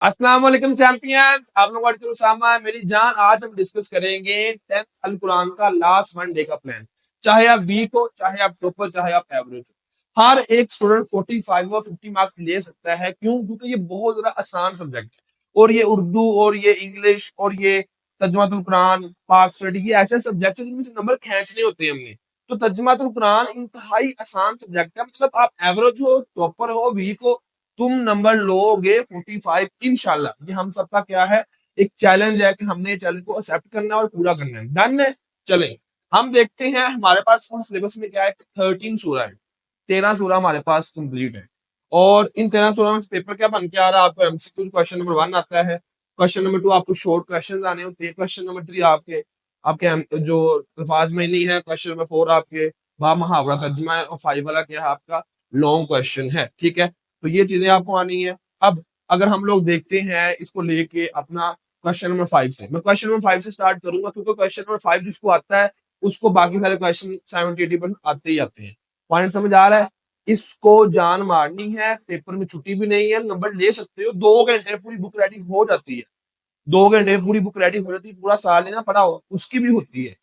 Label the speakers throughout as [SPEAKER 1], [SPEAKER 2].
[SPEAKER 1] अस्सलाम वालेकुम चैंपियंस, आप लोगों का उसामा है मेरी जान। आज हम डिस्कस करेंगे 10th अल कुरान का लास्ट वन डे का प्लान। चाहे आप वीक हो, चाहे आप टॉपर, चाहे आप एवरेज हो, हर एक स्टूडेंट 45 और 50 मार्क्स ले सकता है। क्यों? क्योंकि ये बहुत ज्यादा आसान सब्जेक्ट है और ये उर्दू और ये इंग्लिश और ये तर्जुमातुल कुरान, पाक स्टडी, ये ऐसे सब्जेक्ट है जिनमें से नंबर खींचने होते हैं हमने। तो तर्जुमातुल कुरान इंतहाई आसान सब्जेक्ट है। मतलब आप एवरेज हो, टॉपर हो, वीक हो, तुम नंबर लोगे 45 इंशाल्लाह। ये हम सबका क्या है, एक चैलेंज है कि हमने चैलेंज को एक्सेप्ट करना है और पूरा करना है। डन है। चले हम देखते हैं हमारे पास फुल सिलेबस में क्या है। 13 सूरा है, 13 सूरा हमारे पास कंप्लीट है। और इन 13 सूरा में से पेपर क्या बन के आ रहा है? आपको एमसीक्यू क्वेश्चन नंबर 1 आता है, क्वेश्चन नंबर 2 आपको शॉर्ट क्वेश्चन आने होते हैं, क्वेश्चन नंबर 3 आपके आपके जो अल्फाज में नहीं है, क्वेश्चन नंबर 4 आपके बा मुहावरा तर्जुमा है, और 5 वाला क्या है आपका लॉन्ग क्वेश्चन है। ठीक है, तो ये चीजें आपको आनी है। अब अगर हम लोग देखते हैं इसको लेके अपना क्वेश्चन नंबर 5 से, मैं क्वेश्चन नंबर 5 से स्टार्ट करूंगा क्योंकि क्वेश्चन नंबर 5 जिसको आता है उसको बाकी सारे क्वेश्चन 70-80% आते ही आते हैं। पॉइंट समझ आ रहा है? इसको जान मारनी है, पेपर में छुट्टी भी नहीं है, नंबर ले सकते हो। 2 घंटे में पूरी बुक रेडी हो जाती है, 2 घंटे में पूरी बुक रेडी हो जाती है। पूरा साल लेना पड़ा हो उसकी भी होती है।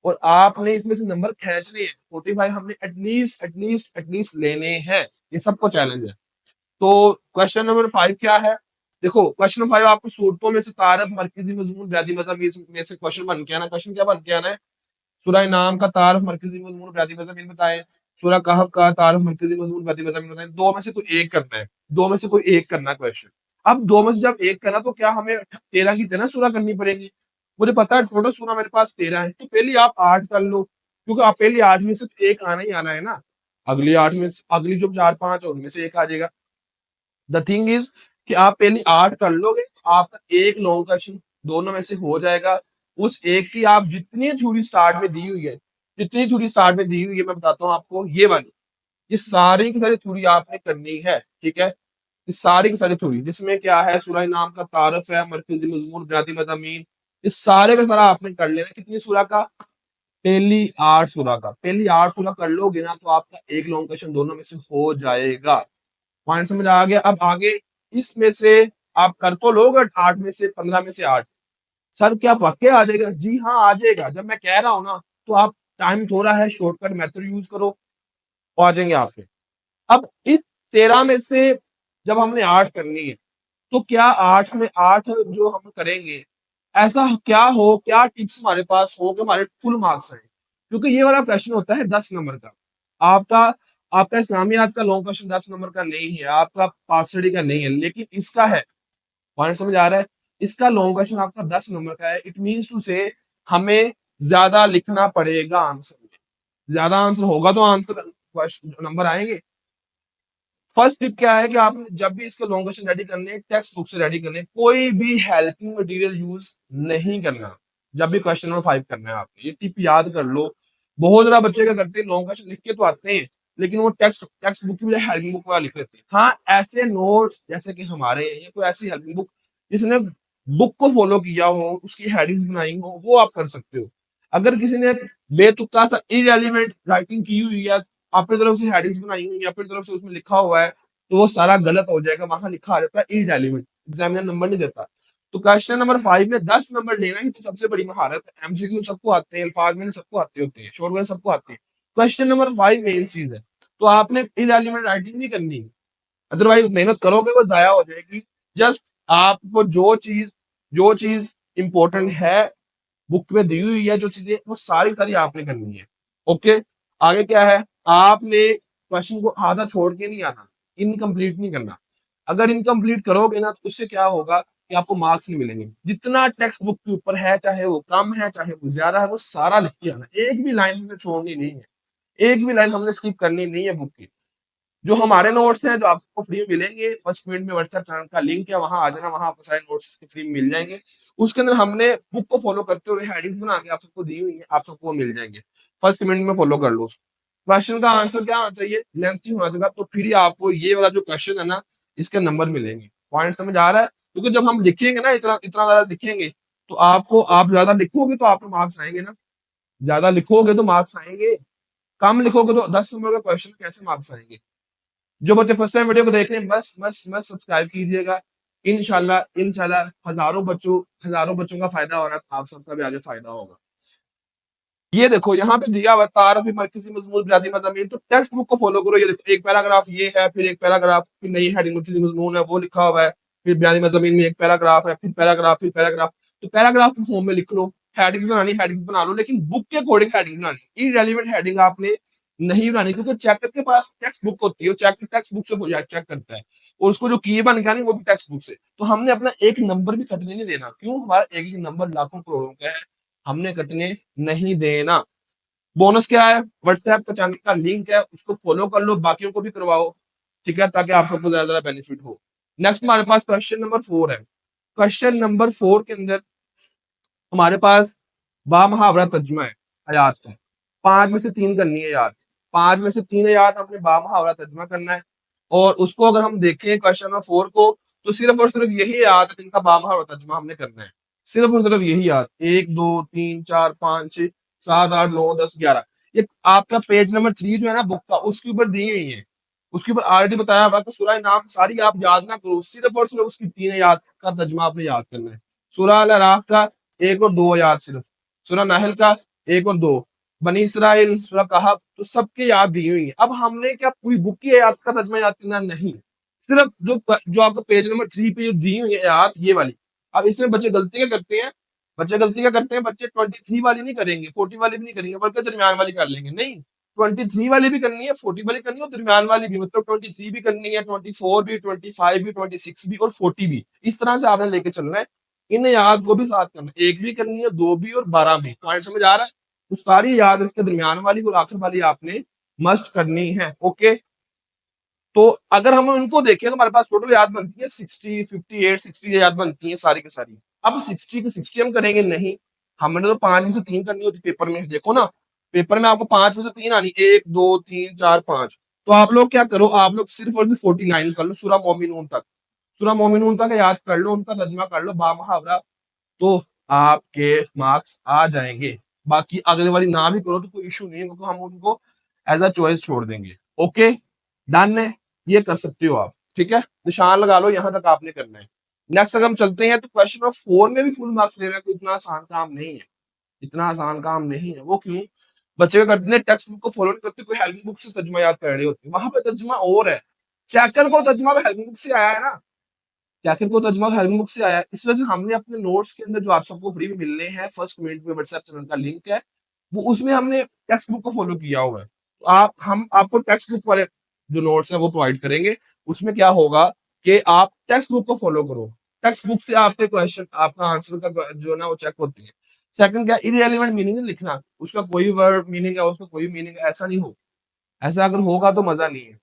[SPEAKER 1] और आपने इसमें से नंबर खींचने हैं 45, हमने एटलीस्ट एटलीस्ट एटलीस्ट लेने हैं। ये सबको चैलेंज है। तो क्वेश्चन नंबर 5 क्या है? देखो, क्वेश्चन नंबर 5 आपको सूरतों में से तारफ, मरकजी मजमून, बुनियादी मज़ामीन में से क्वेश्चन बन के आना। क्वेश्चन क्या बन के आना है? सूरह नाम का तारफ, मरकजी मजमून, बुनियादी मज़ामीन बताएं। सूरह कहफ का तारफ, मरकजी मजमून, बुनियादी मज़ामीन बताएं। दो में से कोई एक करना है, दो में से कोई एक करना है क्वेश्चन। अब दो में से जब एक करना तो क्या हमें 13 की 13 सूरह करनी पड़ेगी? मुझे पता है टोटल सूरह मेरे पास 13 है, तो पहले आप 8 कर लो, क्योंकि आप पहली 8 में से तो एक आना ही आना है ना। अगली 8 में अगली जो 4-5 है उनमें से एक आ जाएगा। द थिंग इज कि आप पहली 8 कर लोगे तो आपका एक लॉन्ग क्वेश्चन दोनों में से हो जाएगा। उस एक की आप जितनी थ्योरी स्टार्ट में दी हुई है, जितनी थ्योरी स्टार्ट में दी हुई है, मैं बताता हूँ आपको ये वाली, ये सारी की सारी थ्योरी आपने करनी है। ठीक है, ये सारी की सारी थ्योरी जिसमें क्या है, सूरह नाम का तारफ है, मरकजी मजमून, बुनियादी मज़ामीन, ये सारे का सारा आपने कर लेना। कितनी सूरह का? पहली 8 सूरह का। पहली 8 सूरह कर लोगे ना तो आपका एक लॉन्ग क्वेश्चन दोनों में से हो जाएगा। पॉइंट समझ आ गया? अब आगे इसमें से आप कर तो लोगे 8 में से 15 में से 8। सर क्या पक्के आ जाएगा? जी हाँ आ जाएगा। जब मैं कह रहा हूं ना तो आप टाइम थोड़ा है, शॉर्टकट मेथड यूज करो, आ जाएंगे आपके। अब इस 13 में से जब हमने 8 करनी है तो क्या 8 में 8 जो हम करेंगे, ऐसा क्या हो, क्या टिप्स हमारे पास हो कि हमारे फुल मार्क्स आए? क्योंकि ये वाला क्वेश्चन होता है 10 नंबर का। आपका आपका इस्लामियात का लॉन्ग क्वेश्चन 10 नंबर का नहीं है, आपका पास स्टडी का नहीं है, लेकिन इसका है। पॉइंट समझ आ रहा है? इसका लॉन्ग क्वेश्चन आपका 10 नंबर का है। इट मीन्स टू से हमें ज्यादा लिखना पड़ेगा आंसर में। ज्यादा आंसर होगा तो आंसर नंबर आएंगे। फर्स्ट टिप क्या है कि आपने जब भी इसके लॉन्ग क्वेश्चन रेडी करने, टेक्स्ट बुक से रेडी करने, कोई भी हेल्पिंग मटेरियल यूज नहीं करना जब भी क्वेश्चन नंबर 5 करना है आपने। ये टिप याद कर लो। बहुत ज्यादा बच्चे क्या करते हैं, लॉन्ग क्वेश्चन लिख के तो आते हैं लेकिन वो टेक्स्ट बुक की बजाय हेल्पिंग बुक वाला लिख लेते हैं। हाँ, ऐसे नोट्स जैसे कि हमारे हैं, या कोई ऐसी हेल्पिंग बुक जिसने बुक को फॉलो किया हो, उसकी हेडिंग्स बनाई हो, वो आप कर सकते हो। अगर किसी ने बेतुका सा इरेलीवेंट राइटिंग की हुई है, अपनी तरफ से हेडिंग्स बनाई हुई है, अपनी तरफ से उसमें लिखा हुआ है, तो वो सारा गलत हो जाएगा। वहां लिखा आ जाता है इरेलीवेंट, एग्जामिनर नंबर नहीं देता। तो क्वेश्चन नंबर 5 में 10 नंबर लेना ही तो सबसे बड़ी महारत है। एमसीक्यू सबको आते हैं, अल्फाज में सबको आते होते हैं, शॉर्ट में सबको आते हैं। क्वेश्चन नंबर 5 मेन चीज है। तो आपने इरेलीवेंट राइटिंग नहीं करनी, अदरवाइज मेहनत करोगे वो जाया हो जाएगी। जस्ट आपको जो चीज इंपॉर्टेंट है बुक में दी हुई है, जो चीजें, वो सारी सारी आपने करनी है। ओके, आगे क्या है? आपने क्वेश्चन को आधा छोड़ के नहीं आना, इनकम्प्लीट नहीं करना। अगर इनकम्प्लीट करोगे ना तो उससे क्या होगा कि आपको मार्क्स नहीं मिलेंगे। जितना टेक्स्ट बुक के ऊपर है, चाहे वो कम है चाहे वो ज्यादा है, वो सारा लिख के आना। एक भी लाइन हमने छोड़नी नहीं है, एक भी लाइन हमने स्किप करनी नहीं है बुक की। जो हमारे नोट्स हैं जो आपको फ्री में मिलेंगे, फर्स्ट मिनट में व्हाट्सएप चैनल का लिंक है, वहां आ जाना, वहां आपको सारे नोट्स के फ्री में मिल जाएंगे। उसके अंदर हमने बुक को फॉलो करते हुए हेडिंग्स बना के आप सबको दी हुई है, आप सबको वो मिल जाएंगे। फर्स्ट मिनट में फॉलो कर लो उसको। क्वेश्चन का आंसर क्या होना चाहिए? लेंथी होना चाहिए, तो फिर ही आपको ये वाला जो क्वेश्चन है ना, इसके नंबर मिलेंगे। पॉइंट समझ आ रहा है? क्योंकि जब हम लिखेंगे ना, इतना इतना ज्यादा लिखेंगे, तो आपको, आप ज्यादा लिखोगे तो आपको मार्क्स आएंगे ना। ज्यादा लिखोगे तो मार्क्स आएंगे, कम लिखोगे तो 10 नंबर का क्वेश्चन कैसे मार्क्स आएंगे? जो बच्चे फर्स्ट टाइम वीडियो को देख रहे हैं, बस बस बस सब्सक्राइब कीजिएगा, इंशाल्लाह इंशाल्लाह हजारों बच्चों का फायदा हो रहा है, आप सबका भी आगे फायदा होगा। ये देखो यहाँ पे दिया हुआ तारफ़ मरकज़ी मज़मून बुनियादी मज़ामीन, तो टेक्स्ट बुक को फॉलो करो। ये देखो एक पैराग्राफ ये है, फिर एक पैराग्राफ, फिर नई हेडिंग मरकज़ी मज़मून है वो लिखा हुआ है, फिर बुनियादी मज़ामीन में एक पैराग्राफ है, फिर पैराग्राफ। तो पैराग्राफ के फॉर्म में लिख लो, हेडिंग्स बनानी हेडिंग्स बना लो, लेकिन बुक के अकॉर्डिंग हेडिंग बनानी, इररिलेवेंट हेडिंग आपने नहीं बनानी, क्योंकि चेकर के पास टेक्स्ट बुक होती है, चेक टेक्स्ट बुक से चेक करता है और उसको जो की बन गया नहीं वो भी टेक्स्ट बुक से। तो हमने अपना एक नंबर भी कटने नहीं देना। क्यों? हमारा एक एक नंबर लाखों करोड़ों का है, हमने कटने नहीं देना। बोनस क्या है? व्हाट्सएप का चैनल का लिंक है, उसको फॉलो कर लो, बाकियों को भी करवाओ, ठीक है, ताकि आप सबको ज्यादा ज्यादा बेनिफिट हो। नेक्स्ट हमारे पास क्वेश्चन नंबर 4 है। क्वेश्चन नंबर 4 के अंदर हमारे पास बा मुहावरा तर्जुमा है हयात का। 5 में से 3 करनी है याद। 5 में से 3 हयात हमने बा मुहावरा तर्जुमा करना है। और उसको अगर हम देखें क्वेश्चन नंबर 4 को, तो सिर्फ और सिर्फ यही हयात है जिनका बा मुहावरा तर्जुमा हमने करना है। सिर्फ और सिर्फ यही याद, 1 2 3 4 5 6 7 8 9 10 11। ये आपका पेज नंबर 3 जो है ना बुक का, उसके ऊपर दी गई है। उसके ऊपर ऑलरेडी बताया हुआ कि सूरह नाम सारी आप याद ना करो, सिर्फ और सिर्फ उसकी 3 याद का तर्जुमा आपने याद करना है। सूरह अल अराफ का 1 और 2 याद सिर्फ, सूरह नाहल का 1 और 2, बनी इसराइल, सूरह कहफ, तो सबके याद दी हुई है। अब हमने क्या पूरी बुक की याद का तर्जुमा याद करना? नहीं, सिर्फ जो आपका पेज नंबर 3 पे जो दी हुई है याद, ये वाली। अब इसमें बच्चे गलती क्या करते हैं? बच्चे 23 वाली नहीं करेंगे, 40 वाली भी नहीं करेंगे, बल्कि दरमियान वाली कर लेंगे। नहीं, 23 वाली भी करनी है, 40 वाली करनी है और दरमियान वाली भी, मतलब 23 भी करनी है, 24 भी, 25 भी, 26 भी और 40 भी। इस तरह से आपने लेके चलना है। इन याद को भी साथ करना है, 1 भी करनी है, 2 भी और 12 भी। पॉइंट समझ आ रहा है? तो सारी याद इसके दरमियान वाली और आखिर वाली आपने मस्ट करनी है। ओके, तो अगर हम उनको देखें तो हमारे पास टोटल याद बनती है 60, 58, 60 याद बनती है सारी की सारी। अब 60 की 60 हम करेंगे नहीं, हमने तो 5 में से 3 करनी होती पेपर में। देखो ना, पेपर में आपको 5 में से 3 आनी, 1 2 3 4 5। तो आप लोग क्या करो, आप लोग सिर्फ और सिर्फ 49 कर लो, सूरह मोमिनून तक। सूरह मोमिनून तक याद कर लो, उनका तर्जुमा कर लो बा मुहावरा, तो आपके मार्क्स आ जाएंगे। बाकी अगले वाली ना भी करो तो कोई इशू नहीं है, क्योंकि हम उनको एज अ चॉइस छोड़ देंगे। ओके, डन है, ये कर सकते हो आप, ठीक है, निशान लगा लो, यहां तक आपने करना है। नेक्स्ट अगर हम चलते हैं तो क्वेश्चन नंबर 4 में भी फुल मार्क्स लेना कोई इतना आसान काम नहीं है। इतना आसान काम नहीं है। वो क्यों? बच्चे क्या करते हैं, टेक्स्ट बुक को फॉलो नहीं करते, कोई हेल्पिंग बुक से तर्जुमा याद कर रहे होते हैं, वहां पे तर्जुमा और है। चैकर को तर्जुमा हेल्पिंग बुक से आया है ना, जाकिर को तर्जुमा हेल्पिंग बुक से आया है। इस वजह से हमने अपने नोट्स के अंदर जो आप सबको फ्री में मिलने हैं, फर्स्ट कमेंट में व्हाट्सएप चैनल का लिंक है, वो उसमें हमने टेक्स्ट बुक को फॉलो किया हुआ है। तो आप हम आपको टेक्स्ट बुक वाले जो नोट्स हैं वो प्रोवाइड करेंगे। उसमें क्या होगा कि आप टेक्स्ट बुक को फॉलो करो। टेक्स्ट बुक से आपके क्वेश्चन, आपका आंसर का जो है ना वो चेक होते हैं। सेकंड क्या, इररिलेवेंट मीनिंग नहीं लिखना, उसका कोई वर्ड मीनिंग है, उसका कोई मीनिंग है, ऐसा नहीं हो। ऐसा अगर होगा तो मजा नहीं है।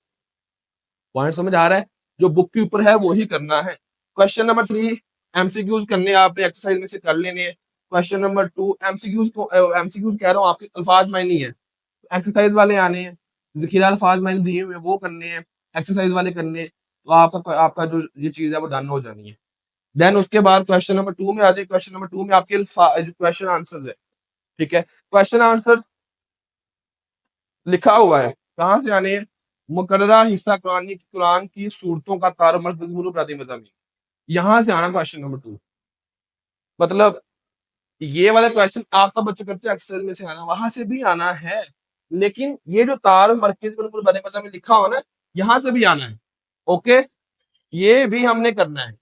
[SPEAKER 1] पॉइंट समझ आ रहा है? जो बुक के ऊपर है वो ही करना है। क्वेश्चन नंबर 3 एमसीक्यूज करने हैं आपने, एक्सरसाइज में से कर लेने हैं। क्वेश्चन नंबर 2 एमसीक्यूज को, एमसीक्यूज कह रहा हूँ, आपके अल्फाज मायनी है, एक्सरसाइज वाले आने हैं, जखीरा अल्फाज मायने दिए हुए हैं वो करने हैं, एक्सरसाइज वाले करने हैं। तो आपका आपका जो ये चीज है वो डन हो जानी है। देन उसके बाद क्वेश्चन नंबर 2 में आ जाए। क्वेश्चन नंबर 2 में आपके क्वेश्चन आंसर्स है, ठीक है। क्वेश्चन आंसर लिखा हुआ है, कहाँ से आने हैं? मुकर्ररा हिस्सा कुरान की सूरतों का तार मजमून, यहां से आना क्वेश्चन नंबर 2। मतलब ये वाले क्वेश्चन आप सब बच्चे करते हैं, एक्सरसाइज में से आना, वहां से भी आना है। लेकिन ये जो तार मरकज बदे में लिखा हुआ ना, यहाँ से भी आना है। ओके, ये भी हमने करना है।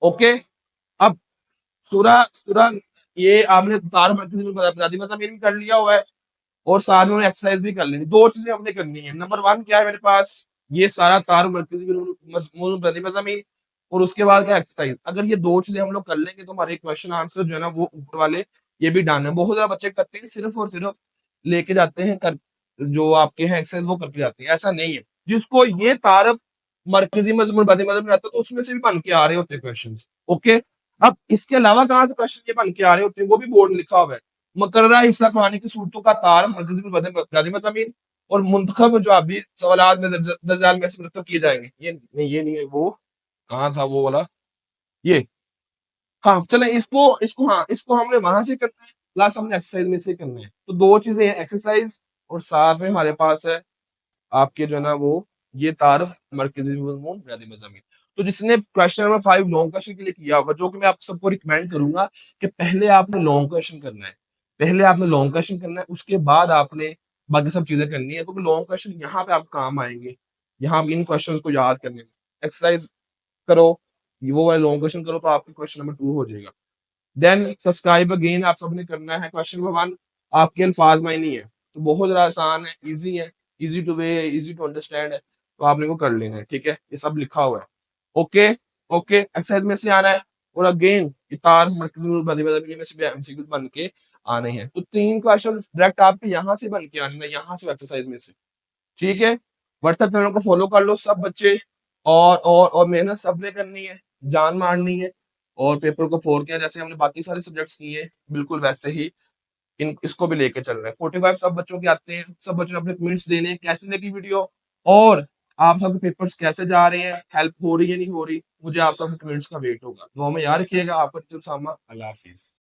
[SPEAKER 1] ओके, अब सूरा सूरा ये आपने तार मरकज भी कर लिया हुआ है और साथ में एक्सरसाइज भी कर लेनी। दो चीजें हमने करनी है। नंबर 1 क्या है मेरे पास, ये सारा तार मरकजी मजमून और उसके बाद क्या, एक्सरसाइज। अगर ये दो चीजें हम लोग कर लेंगे तो हमारे क्वेश्चन आंसर जो है ना वो ऊपर वाले ये भी डन है। बहुत ज्यादा बच्चे करते हैं, सिर्फ और सिर्फ लेके जाते हैं कर, जो आपके हैं एक्सरसाइज वो करके जाते हैं, ऐसा नहीं है। जिसको ये तारफ मरकजी मजमून बदी मजमून आता है तो उसमें से भी बन के आ रहे होते हैं क्वेश्चन। ओके, अब इसके अलावा कहाँ से क्वेश्चन ये बन के आ रहे होते हैं वो भी बोर्ड लिखा हुआ है। मुकर्ररा हिस्सा कुरान की सूरतों का तार मरकजी बुनियादी मज़ामीन और मुंतखब जो अभी सवालात में दर्जाल में से मुरतब किए जाएंगे। ये नहीं है, वो कहाँ था वो वाला, ये। हाँ चले, इसको हाँ इसको हमने वहां से करना है, प्लस हमने एक्सरसाइज में से करना है। तो दो चीजें हैं, एक्सरसाइज और साथ में हमारे पास है आपके जो है ना वो ये तारफ मरकजी बुनियादी मज़ामीन। तो जिसने क्वेश्चन नंबर 5 लॉन्ग क्वेश्चन के लिए किया होगा, जो कि मैं आप सबको रिकमेंड करूंगा कि पहले आपने लॉन्ग क्वेश्चन करना है, पहले आपने लॉन्ग क्वेश्चन करना है, उसके बाद आपने बाकी सब चीजें करनी है, क्योंकि लॉन्ग क्वेश्चन यहाँ पे आप काम आएंगे, यहाँ इन क्वेश्चंस को याद करने में। एक्सरसाइज करो, वो वाले लॉन्ग क्वेश्चन करो, तो आपके क्वेश्चन नंबर 2 हो जाएगा। देन सब्सक्राइब अगेन आप सबने करना है। क्वेश्चन नंबर 1 आपके अल्फाज में नहीं है, तो बहुत ज्यादा आसान है, easy to way, easy to understand है, तो आपने को कर लेना है, ठीक है, ये सब लिखा हुआ है। ओके, ओके, एक्सरसाइज में से आना है। और अगेन इतार मरकजुल बदी में से भी एमसीक्यू बन के आने हैं, तो 3 क्वेश्चन डायरेक्ट आपके यहाँ से बन के आने हैं, यहाँ से एक्सरसाइज में से, ठीक है। व्हाट्सएप चैनल को फॉलो कर लो सब बच्चे, और मेहनत सबने करनी है, जान मारनी है, और पेपर को फोड़ के जैसे हमने बाकी सारे सब्जेक्ट्स किए हैं, बिल्कुल वैसे ही इन इसको भी लेके चल रहे हैं। 45 सब बच्चों के आते हैं, सब बच्चों ने अपने कमेंट्स देने हैं, कैसे लगी वीडियो, और आप सबके पेपर्स कैसे जा रहे हैं, हेल्प हो रही है नहीं हो रही, मुझे आप सबके कमेंट्स का वेट होगा। दुआ में याद रखिएगा। आपका टीचर सामा, अल्लाह हाफिज।